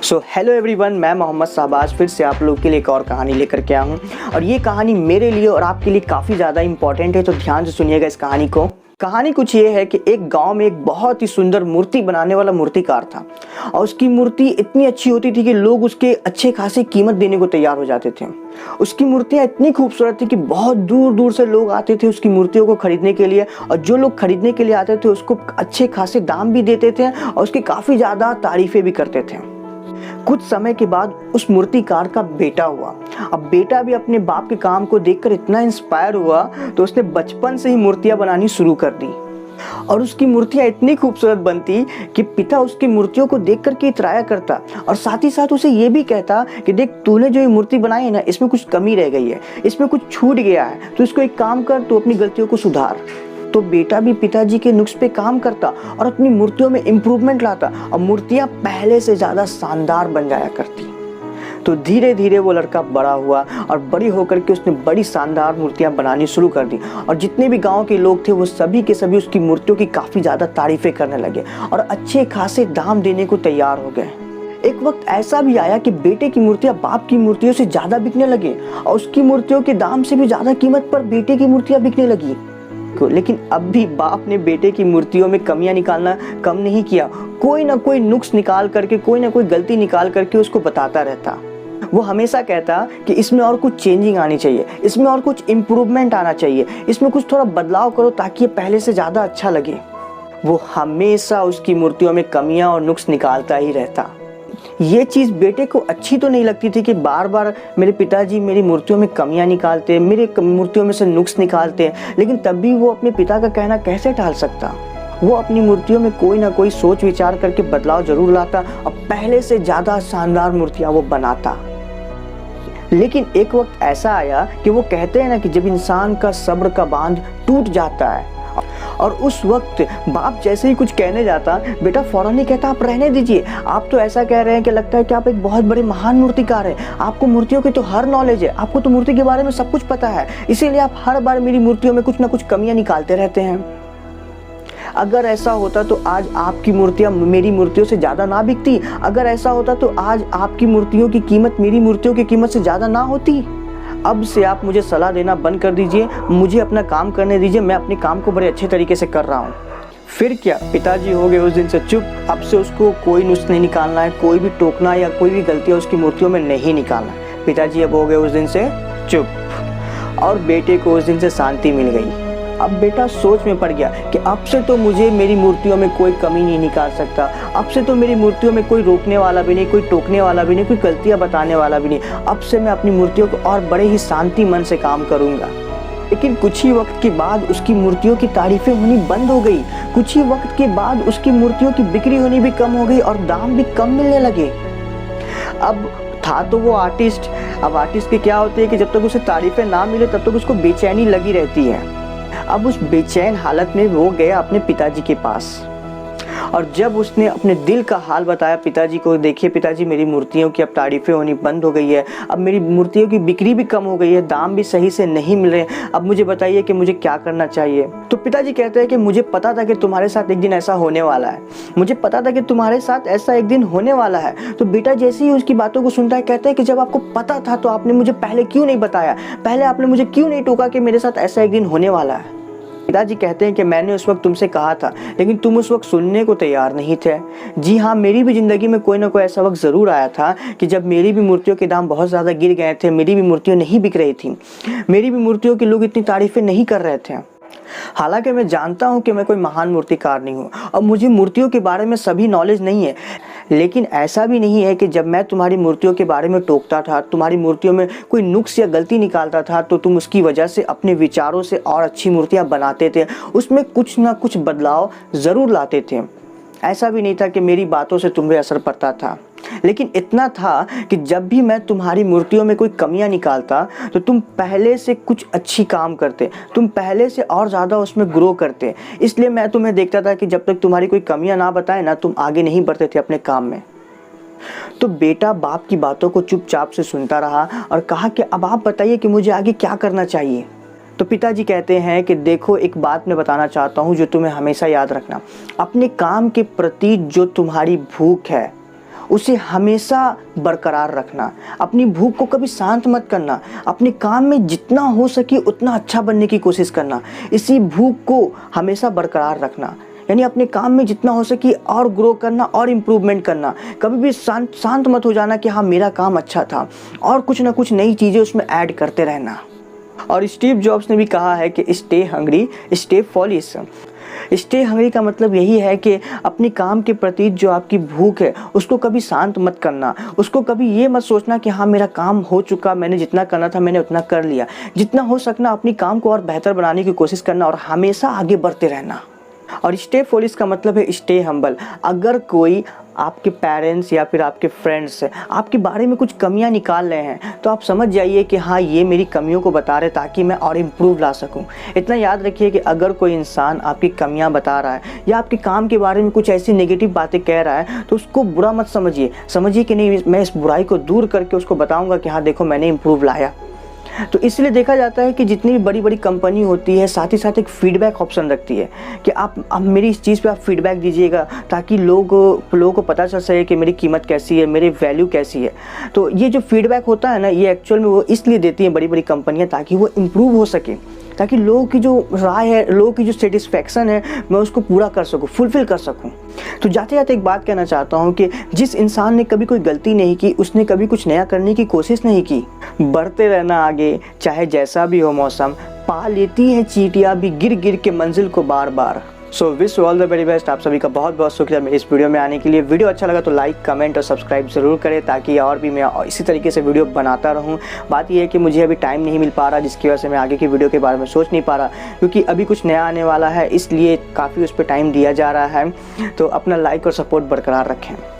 So hello everyone, मैं मोहम्मद शहबाज फिर से आप लोग के लिए एक और कहानी लेकर के आया हूँ। और ये कहानी मेरे लिए और आपके लिए काफ़ी ज़्यादा इंपॉर्टेंट है, तो ध्यान से सुनिएगा इस कहानी को। कहानी कुछ ये है कि एक गांव में एक बहुत ही सुंदर मूर्ति बनाने वाला मूर्तिकार था और उसकी मूर्ति इतनी अच्छी होती थी कि लोग उसके अच्छे खासी कीमत देने को तैयार हो जाते थे। उसकी मूर्तियाँ इतनी खूबसूरत थी कि बहुत दूर दूर से लोग आते थे उसकी मूर्तियों को खरीदने के लिए, और जो लोग खरीदने के लिए आते थे उसको अच्छे खासे दाम भी देते थे और उसकी काफ़ी ज़्यादा तारीफें भी करते थे। कुछ समय के बाद उस मूर्तिकार का बेटा हुआ। अब बेटा भी अपने बाप के काम को देखकर इतना इंस्पायर हुआ तो उसने बचपन से ही मूर्तियां बनानी शुरू कर दी और उसकी मूर्तियां इतनी खूबसूरत बनती कि पिता उसकी मूर्तियों को देख करके इतराया करता और साथ ही साथ उसे ये भी कहता कि देख, तूने जो ये मूर्ति बनाई है ना, इसमें कुछ कमी रह गई है, इसमें कुछ छूट गया है, तो इसको एक काम कर, तो अपनी गलतियों को सुधार। तो बेटा भी पिताजी के नुक्स पे काम करता और अपनी मूर्तियों में इम्प्रूवमेंट लाता और मूर्तियां पहले से ज़्यादा शानदार बन जाया करती। तो धीरे धीरे वो लड़का बड़ा हुआ और बड़ी होकर के उसने बड़ी शानदार मूर्तियां बनानी शुरू कर दी और जितने भी गांव के लोग थे वो सभी के सभी उसकी मूर्तियों की काफ़ी ज़्यादा तारीफें करने लगे और अच्छे खासे दाम देने को तैयार हो गए। एक वक्त ऐसा भी आया कि बेटे की मूर्तियां बाप की मूर्तियों से ज़्यादा बिकने लगे और उसकी मूर्तियों के दाम से भी ज़्यादा कीमत पर बेटे की मूर्तियां बिकने लगी। लेकिन अब भी बाप ने बेटे की मूर्तियों में कमियां निकालना कम नहीं किया। कोई ना कोई नुक्स निकाल करके, कोई ना कोई गलती निकाल करके उसको बताता रहता। वो हमेशा कहता कि इसमें और कुछ चेंजिंग आनी चाहिए, इसमें और कुछ इम्प्रूवमेंट आना चाहिए, इसमें कुछ थोड़ा बदलाव करो ताकि ये पहले से ज़्यादा अच्छा लगे। वो हमेशा उसकी मूर्तियों में कमियां और नुक्स निकालता ही रहता। ये चीज़ बेटे को अच्छी तो नहीं लगती थी कि बार बार मेरे पिताजी मेरी मूर्तियों में कमियां निकालते, मेरे मूर्तियों में से नुक्स निकालते, लेकिन तब भी वो अपने पिता का कहना कैसे टाल सकता। वो अपनी मूर्तियों में कोई ना कोई सोच विचार करके बदलाव जरूर लाता और पहले से ज़्यादा शानदार मूर्तियां वो बनाता। लेकिन एक वक्त ऐसा आया कि वो कहते हैं ना कि जब इंसान का सब्र का बांध टूट जाता है, और उस वक्त बाप जैसे ही कुछ कहने जाता, बेटा फौरन ही कहता आप रहने दीजिए, आप तो ऐसा कह रहे हैं कि लगता है कि आप एक बहुत बड़े महान मूर्तिकार हैं, आपको मूर्तियों की तो हर नॉलेज है, आपको तो मूर्ति के बारे में सब कुछ पता है, इसीलिए आप हर बार मेरी मूर्तियों में कुछ ना कुछ कमियां निकालते रहते हैं। अगर ऐसा होता तो आज आपकी मूर्तियां मेरी मूर्तियों से ज़्यादा ना बिकती, अगर ऐसा होता तो आज आपकी मूर्तियों की कीमत मेरी मूर्तियों की कीमत से ज़्यादा ना होती। अब से आप मुझे सलाह देना बंद कर दीजिए, मुझे अपना काम करने दीजिए, मैं अपने काम को बड़े अच्छे तरीके से कर रहा हूँ। फिर क्या, पिताजी हो गए उस दिन से चुप। अब से उसको कोई नुस्ख नहीं निकालना है, कोई भी टोकना या कोई भी गलतियाँ उसकी मूर्तियों में नहीं निकालना। पिताजी अब हो गए उस दिन से चुप और बेटे को उस दिन से शांति मिल गई। अब बेटा सोच में पड़ गया कि अब से तो मुझे मेरी मूर्तियों में कोई कमी नहीं निकाल सकता, अब से तो मेरी मूर्तियों में कोई रोकने वाला भी नहीं, कोई टोकने वाला भी नहीं, कोई गलतियां बताने वाला भी नहीं। अब से मैं अपनी मूर्तियों को और बड़े ही शांति मन से काम करूंगा। लेकिन कुछ ही वक्त के बाद उसकी मूर्तियों की तारीफें होनी बंद हो गई। कुछ ही वक्त के बाद उसकी मूर्तियों की बिक्री होनी भी कम हो गई और दाम भी कम मिलने लगे। अब था तो वो आर्टिस्ट, अब आर्टिस्ट के क्या होते हैं कि जब तक उसे तारीफें ना मिले तब तक उसको बेचैनी लगी रहती है। अब उस बेचैन हालत में वो गया अपने पिताजी के पास और जब उसने अपने दिल का हाल बताया पिताजी को, देखिए पिताजी मेरी मूर्तियों की अब तारीफें होनी बंद हो गई है, अब मेरी मूर्तियों की बिक्री भी कम हो गई है, दाम भी सही से नहीं मिल रहे, अब मुझे बताइए कि मुझे क्या करना चाहिए। तो पिताजी कहते हैं कि मुझे पता था कि तुम्हारे साथ एक दिन ऐसा होने वाला है, मुझे पता था कि तुम्हारे साथ ऐसा एक दिन होने वाला है। तो बेटा जैसे ही उसकी बातों को सुनता है कहता है कि जब आपको पता था तो आपने मुझे पहले क्यों नहीं बताया, पहले आपने मुझे क्यों नहीं टोका कि मेरे साथ ऐसा एक दिन होने वाला है। पिताजी कहते हैं कि मैंने उस वक्त तुमसे कहा था लेकिन तुम उस वक्त सुनने को तैयार नहीं थे। जी हाँ, मेरी भी ज़िंदगी में कोई ना कोई ऐसा वक्त ज़रूर आया था कि जब मेरी भी मूर्तियों के दाम बहुत ज़्यादा गिर गए थे, मेरी भी मूर्तियाँ नहीं बिक रही थी, मेरी भी मूर्तियों के लोग इतनी तारीफ़ें नहीं कर रहे थे। हालांकि मैं जानता हूँ कि मैं कोई महान मूर्तिकार नहीं हूँ और मुझे मूर्तियों के बारे में सभी नॉलेज नहीं है, लेकिन ऐसा भी नहीं है कि जब मैं तुम्हारी मूर्तियों के बारे में टोकता था, तुम्हारी मूर्तियों में कोई नुक्स या गलती निकालता था तो तुम उसकी वजह से अपने विचारों से और अच्छी मूर्तियाँ बनाते थे, उसमें कुछ ना कुछ बदलाव ज़रूर लाते थे। ऐसा भी नहीं था कि मेरी बातों से तुम्हें असर पड़ता था, लेकिन इतना था कि जब भी मैं तुम्हारी मूर्तियों में कोई कमियां निकालता तो तुम पहले से कुछ अच्छी काम करते, तुम पहले से और ज़्यादा उसमें ग्रो करते। इसलिए मैं तुम्हें देखता था कि जब तक तुम्हारी कोई कमियां ना बताए ना, तुम आगे नहीं बढ़ते थे अपने काम में। तो बेटा बाप की बातों को चुपचाप से सुनता रहा और कहा कि अब आप बताइए कि मुझे आगे क्या करना चाहिए। तो पिताजी कहते हैं कि देखो, एक बात मैं बताना चाहता हूँ जो तुम्हें हमेशा याद रखना, अपने काम के प्रति जो तुम्हारी भूख है, उसे हमेशा बरकरार रखना, अपनी भूख को कभी शांत मत करना, अपने काम में जितना हो सके उतना अच्छा बनने की कोशिश करना, इसी भूख को हमेशा बरकरार रखना, यानी अपने काम में जितना हो सके और ग्रो करना और इम्प्रूवमेंट करना। कभी भी शांत मत हो जाना कि हाँ मेरा काम अच्छा था, और कुछ ना कुछ नई चीज़ें उसमें ऐड करते रहना। और स्टीव जॉब्स ने भी कहा है कि stay hungry stay foolish. Stay hungry का मतलब यही है कि अपने काम के प्रति जो आपकी भूख है उसको कभी शांत मत करना, उसको कभी ये मत सोचना कि हाँ मेरा काम हो चुका, मैंने जितना करना था मैंने उतना कर लिया। जितना हो सकना अपनी काम को और बेहतर बनाने की कोशिश करना और हमेशा आगे बढ़ते रहना। और स्टे फॉलिश का मतलब है स्टे हम्बल। अगर कोई आपके पेरेंट्स या फिर आपके फ्रेंड्स आपके बारे में कुछ कमियां निकाल रहे हैं तो आप समझ जाइए कि हाँ ये मेरी कमियों को बता रहे ताकि मैं और इम्प्रूव ला सकूं। इतना याद रखिए कि अगर कोई इंसान आपकी कमियां बता रहा है या आपके काम के बारे में कुछ ऐसी नेगेटिव बातें कह रहा है तो उसको बुरा मत समझिए कि नहीं, मैं इस बुराई को दूर करके उसको बताऊँगा कि हाँ देखो मैंने इम्प्रूव लाया। तो इसलिए देखा जाता है कि जितनी भी बड़ी बड़ी कंपनी होती है साथ ही साथ एक फीडबैक ऑप्शन रखती है कि आप मेरी इस चीज़ पे आप फीडबैक दीजिएगा ताकि लोगों को पता चल सके कि मेरी कीमत कैसी है, मेरी वैल्यू कैसी है। तो ये जो फीडबैक होता है ना, ये एक्चुअल में वो इसलिए देती हैं बड़ी बड़ी कंपनियां ताकि वो इम्प्रूव हो सके, ताकि लोगों की जो राय है, लोगों की जो सेटिस्फेक्शन है, मैं उसको पूरा कर सकूं, फुलफिल कर सकूं। तो जाते जाते एक बात कहना चाहता हूं कि जिस इंसान ने कभी कोई गलती नहीं की, उसने कभी कुछ नया करने की कोशिश नहीं की। बढ़ते रहना आगे, चाहे जैसा भी हो मौसम, पा लेती है चींटियां भी गिर गिर के मंजिल को बार बार। So wish all the very best. आप सभी का बहुत बहुत शुक्रिया मेरे इस वीडियो में आने के लिए। वीडियो अच्छा लगा तो लाइक, कमेंट और सब्सक्राइब ज़रूर करें ताकि और भी मैं इसी तरीके से वीडियो बनाता रहूं। बात यह है कि मुझे अभी टाइम नहीं मिल पा रहा, जिसकी वजह से मैं आगे की वीडियो के बारे में सोच नहीं पा रहा, क्योंकि अभी कुछ नया आने वाला है, इसलिए काफ़ी उस पर टाइम दिया जा रहा है। तो अपना लाइक और सपोर्ट बरकरार रखें।